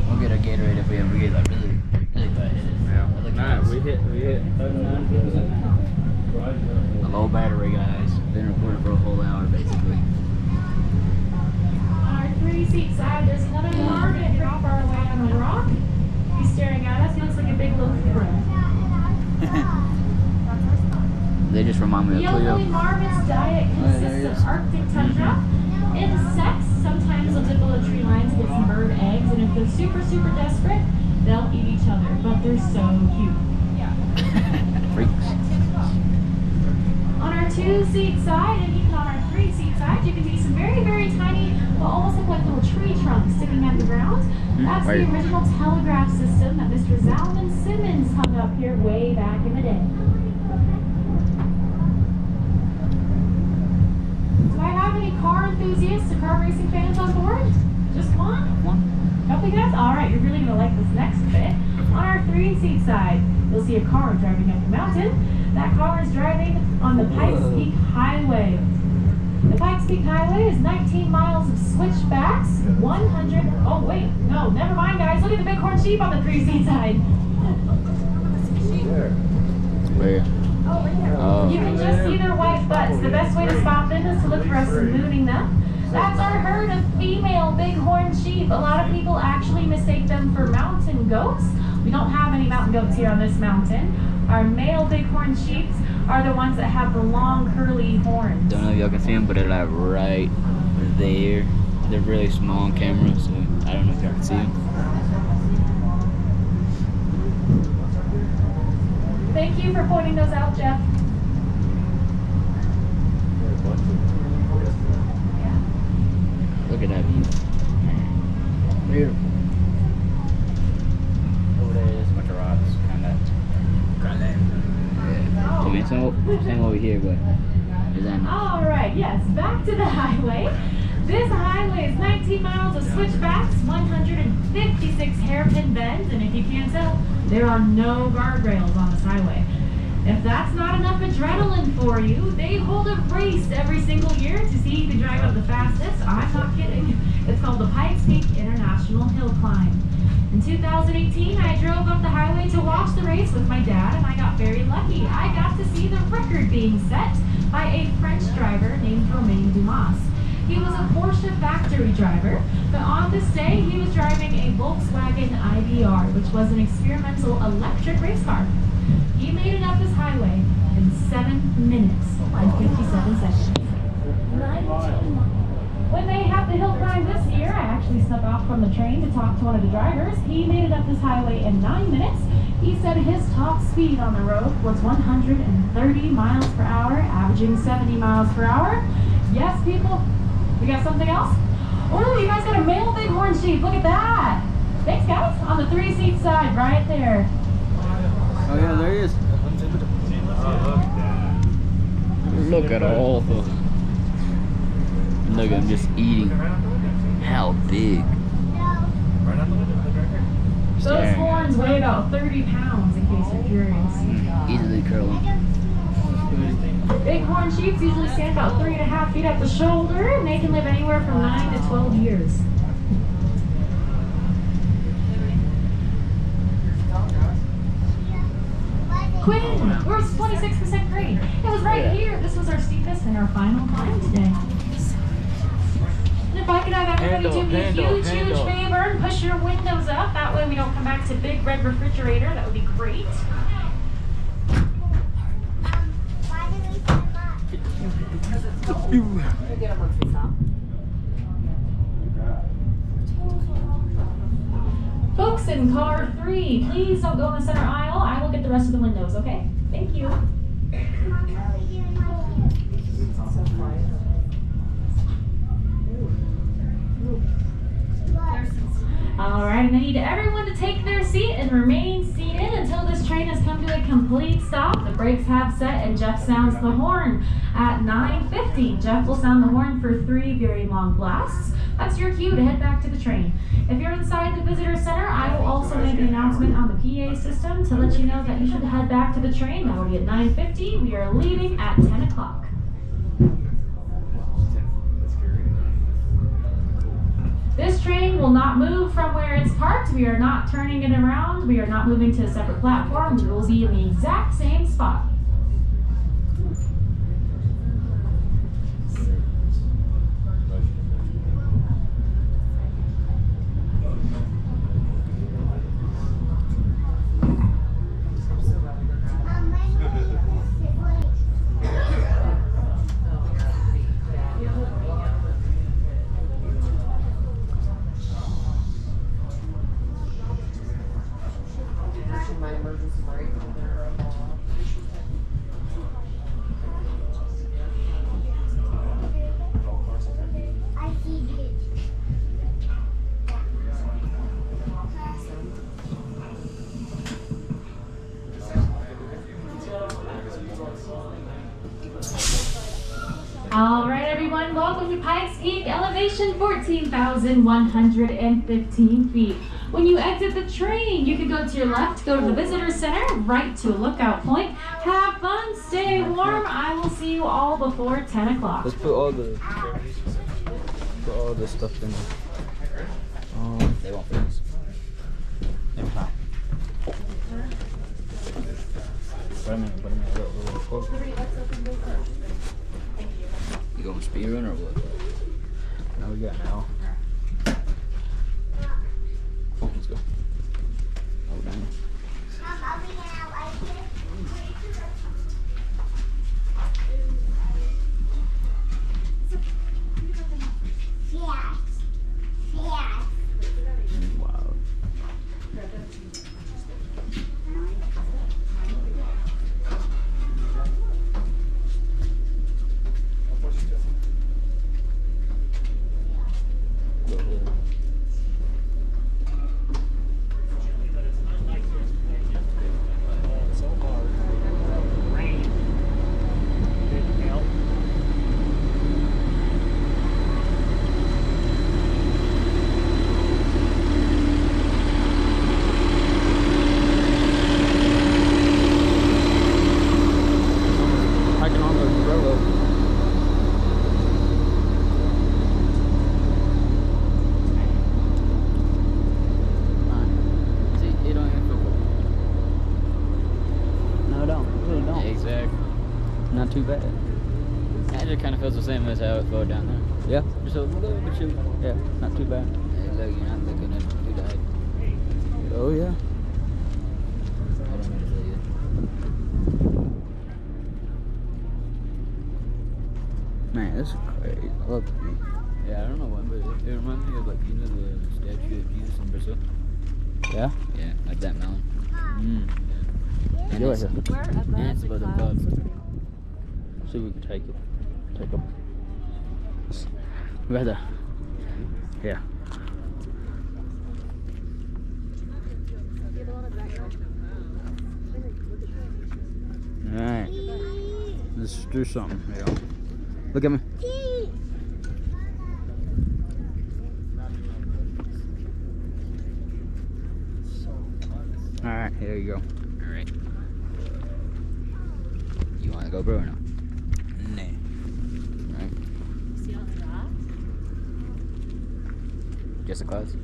We'll get a Gatorade if we ever get like really bad hit. Nah, we hit 39%. A low battery, guys. Been recording for a whole hour, basically. On our 3-seat side, there's another car going to drop our way on the rock. He's staring at us. He looks like a big loaf of bread. They just remind me The of Cleo. elderly marmot's diet consists of Arctic tundra, insects. Sometimes they'll dip below tree lines to get some bird eggs, and if they're super, super desperate, they'll eat each other. But they're so cute. Freaks. On our 2-seat side, and even on our 3-seat side, you can see some very, very tiny, well, almost look like little tree trunks sticking out of the ground. That's the original telegraph system that Mr. Zalman Simmons hung up here way back in the day. Do I have any car enthusiasts or car racing fans on board? Just one? Couple guys? Alright, you're really going to like this next bit. On our 3-seat side, you'll see a car driving up the mountain. That car is driving on the Pikes Peak Highway. The Pikes Peak Highway is 19 miles of switchbacks, 100... Oh, wait. No, never mind, guys. Look at the bighorn sheep on the 3-seat side. Where? Oh. You can just see their white butts. The best way to spot them is to look for us mooning them. That's our herd of female bighorn sheep. A lot of people actually mistake them for mountain goats. We don't have any mountain goats here on this mountain. Our male bighorn sheep are the ones that have the long curly horns. Don't know if y'all can see them, but they're like right there. They're really small on camera, so I don't know if y'all can see them. Thank you for pointing those out, Jeff. Look at that view. Beautiful. Over there is a bunch of rocks, kinda. Yeah. I mean, same over here, but is that not? All right, yes, back to the highway. This highway is 19 miles of switchbacks, 156 hairpin bends, and if you can't tell, there are no guardrails on this highway. If that's not enough adrenaline for you, they hold a race every single year to see who can drive up the fastest. I'm not kidding. It's called the Pikes Peak International Hill Climb. In 2018, I drove up the highway to watch the race with my dad, and I got very lucky. I got to see the record being set by a French driver named Romain Dumas. He was a Porsche factory driver, but on this day, he was driving a Volkswagen IBR, which was an experimental electric race car. He made it up this highway in 7 minutes and 57 seconds. 19. When they have the hill climb this year, I actually snuck off from the train to talk to one of the drivers. He made it up this highway in 9 minutes. He said his top speed on the road was 130 miles per hour, averaging 70 miles per hour. Yes, people, we got something else? Oh, you guys got a male bighorn sheep. Look at that. Thanks, guys. On the 3-seat side, right there. Oh yeah, there he is. Look at all the. Look at him just eating. How big? Those horns weigh about 30 pounds, in case you're curious. Easily curling. Bighorn sheeps usually stand about 3.5 feet at the shoulder, and they can live anywhere from 9 to 12 years. Quinn, we're 26% grade. It was right here. This was our steepest and our final climb today. And if I could have everybody do me a huge favor and push your windows up, that way we don't come back to big red refrigerator, that would be great. Folks in car 3, please don't go in the center aisle. I will get the rest of the windows, okay? Thank you. Alright, and I need everyone to take their seat and remain seated until this train has come to a complete stop. The brakes have set and Jeff sounds the horn at 9:50. Jeff will sound the horn for 3 very long blasts. That's your cue to head back to the train. If you're inside the visitor center, I will also make an announcement on the PA system to let you know that you should head back to the train. That will be at 9:50. We are leaving at 10 o'clock. This train will not move from where it's parked. We are not turning it around. We are not moving to a separate platform. We will be in the exact same spot. All right, everyone, welcome to Pikes Peak, elevation 14,115 feet. When you exit the train, you can go to your left, go to the visitor center, right to a lookout point. Have fun, stay warm. I will see you all before 10 o'clock. Let's put all the stuff in there. They won't fit us. Never mind. Put them in a little quote. You going speed run or what? No, we got an hour. Let's go. Oh, dang. Wow. Not too bad. It just kind of feels the same as how it flowed down there. Yeah. Just a little bit chill. Yeah, not too bad. Hey, look, you're not looking at who died. Oh yeah. I don't mean to say it. Man, this is crazy. Look. Yeah, I don't know when, but it reminds me of like, you know, the statue of Jesus in Brazil. Yeah? Yeah, like that mountain. Get right here. And it's above the clouds. See if we can take it. Take them. Right there. Yeah. Alright. Let's do something. Here you go. Look at me. Alright, here you go. Alright. You want to go, bro, or no? Nah. Alright. See all the dogs? Just the clouds?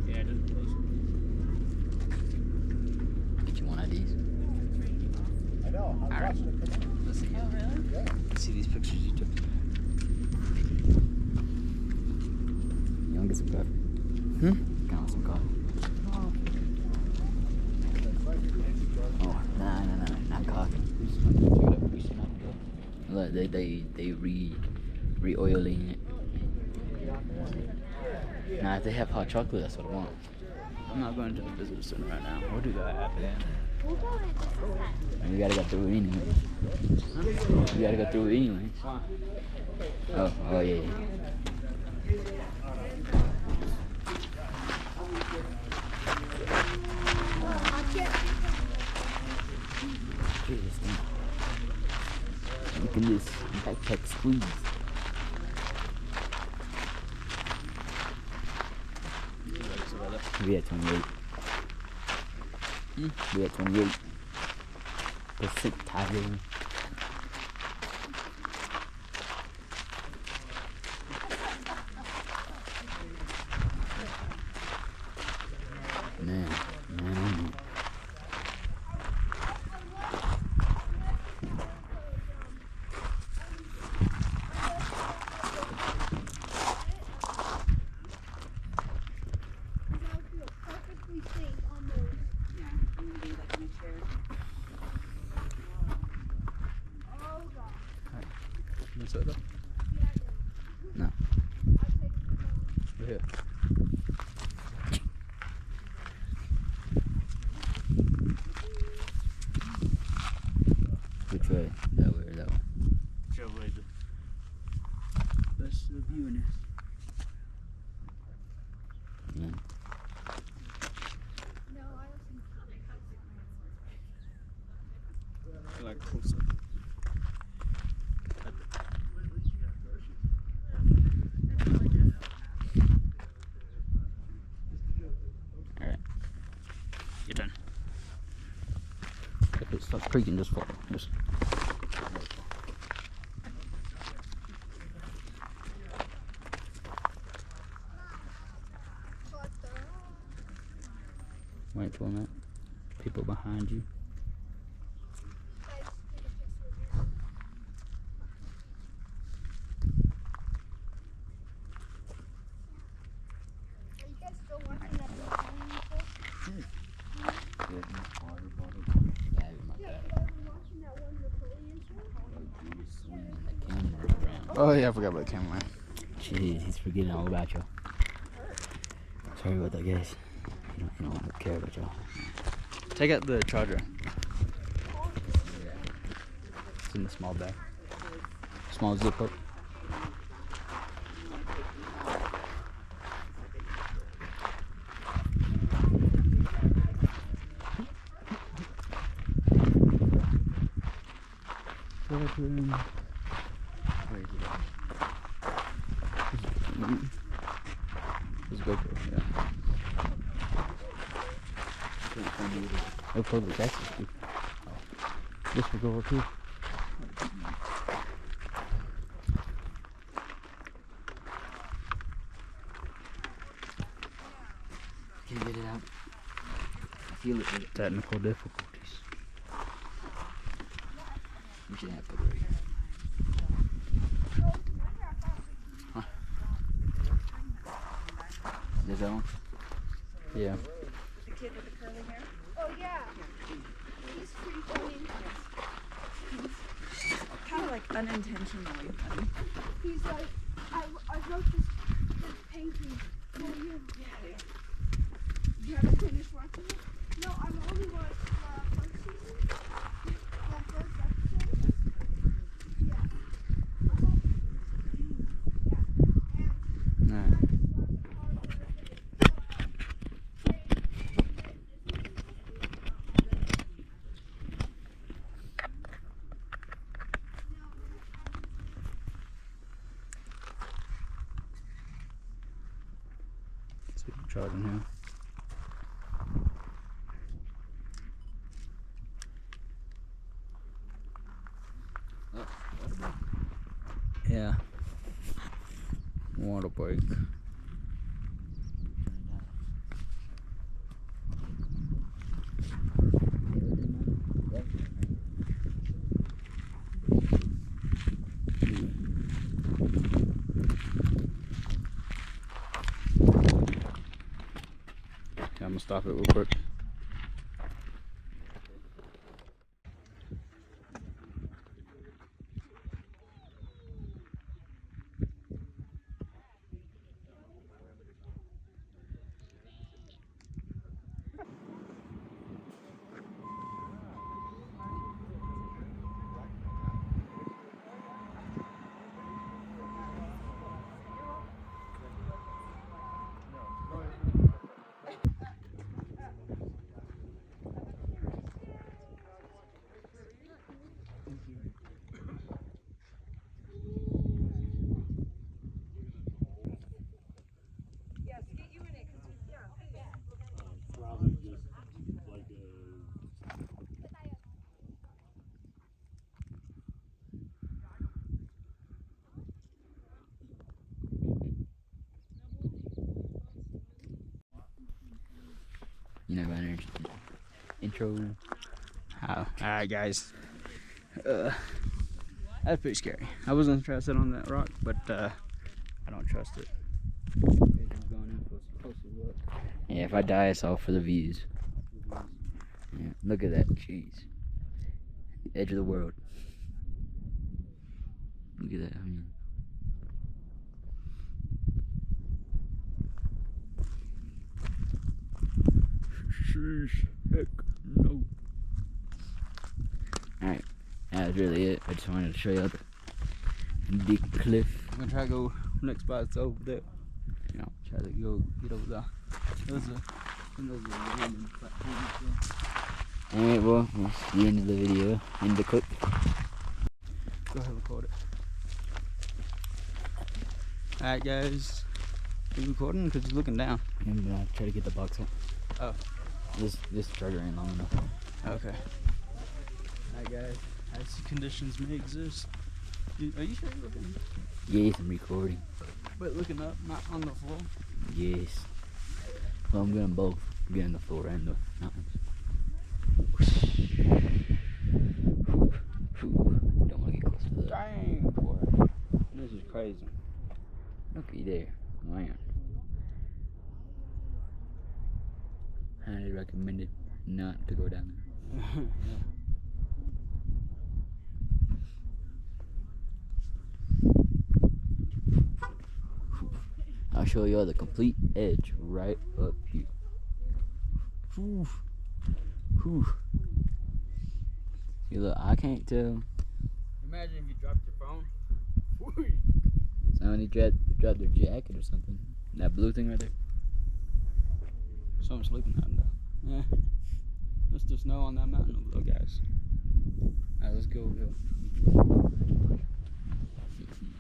Yeah, just close. Get you one of these. I know. I'm Alright. watching it. Let's see. Oh, really? Let's see these pictures you took. You want to get some coffee? Can I want some coffee? Oh, nah, not coffee. We just want to check it out. We should not do it. Look, they re-oiling it. Nah, if they have hot chocolate, that's what I want. I'm not going to the visitor center right now. We'll do that after that. And we gotta go through it anyway. We gotta go through it anyways. Oh yeah. Look at this backpack squeeze. We at 28. We at 28. Percent tiring. Man. You sit up? No. We're here. Which way? That way or that one? Whichever way the best view in this. Yeah. Like closer. Alright. Your turn. If it starts creaking, just fall. Just. Wait for that. People behind you. Oh yeah, I forgot about the camera. Jeez, he's forgetting all about you. Sorry about that, guys. He don't care about y'all. Take out the charger. It's in the small bag. Small zipper. Let's go for it, yeah. It'll probably access you. This will go over too. Can you get it out? I feel it. Technical difficulties. We should have put it right here. Huh? Is that one? Yeah. The kid with the curly hair? Oh yeah. He's pretty funny. Kind of like unintentionally funny. He's like, I wrote this painting for you. Yeah. You haven't finished watching it? No, I'm only watched first season. The first episode. Yeah. Alright. charging here. Yeah. Water break. I'm gonna stop it real quick. You never an intro. Alright, guys. That's pretty scary. I wasn't gonna try to sit on that rock, but I don't trust it. Yeah, if I die, it's all for the views. Yeah, look at that. Jeez. Edge of the world. Look at that. I mean. Sheesh. Heck no. Alright. That's really it. I just wanted to show you the big cliff. I'm gonna try to go next spot's over there. You know, try to go get over there. Alright, well, that's the end of the video. End of the clip. Go ahead and record it. Alright, guys. You recording? Because you're looking down. I'm gonna try to get the box up. Oh. This charger ain't long enough. Okay. Alright, guys. Icy conditions may exist. Are you sure you're looking? Yes, I'm recording. But looking up, not on the floor? Yes. Well, I'm getting both. I'm getting the floor and the mountains. Don't want to get close to that. Dang, boy. This is crazy. Looky there. Man. Highly recommended not to go down there. Yeah. I'll show y'all the complete edge right up here. Whew. Whew. See, look, I can't tell. Imagine if you dropped your phone. Somebody dropped their jacket or something. That blue thing right there. Someone's sleeping out there. Yeah. There's the snow on that mountain over there, guys. Alright, let's go over here.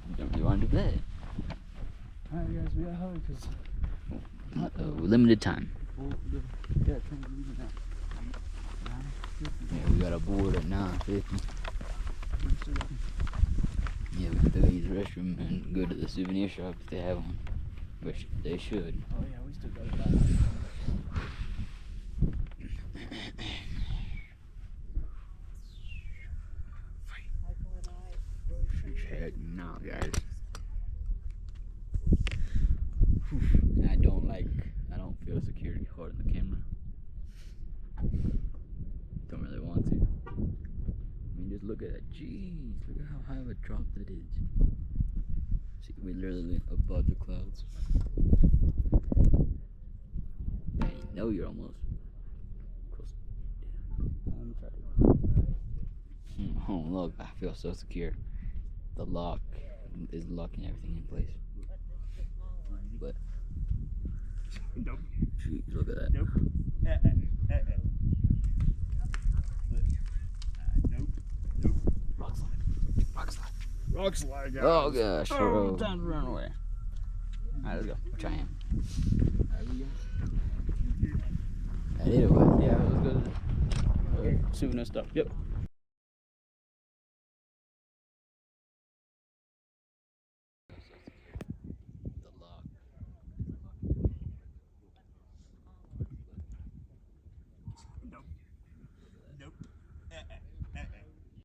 You don't really want to do that. Alright, guys, we gotta hurry because limited time. Yeah, train's leaving now. Yeah, we got a board at 9:50. Yeah, we have to use the restroom and go to the souvenir shop if they have one. Which they should. Oh yeah, we still got that. Check now, guys. I don't feel security holding the camera. Don't really want to. I mean, just look at that. Jeez, look at how high of a drop that is. See, we're literally above the clouds. Yeah, you know you're almost close. Let me try to. Oh, look, I feel so secure. The lock is locking everything in place. But, Nope. geez, look at that. Nope. Nope. Nope. Rock slide. Rock slide. Rock slide, guys. Oh gosh. Oh, time to run away. Alright, let's go. We're trying. There we go. Either way. Yeah, let's go to the souvenir stuff. Yep.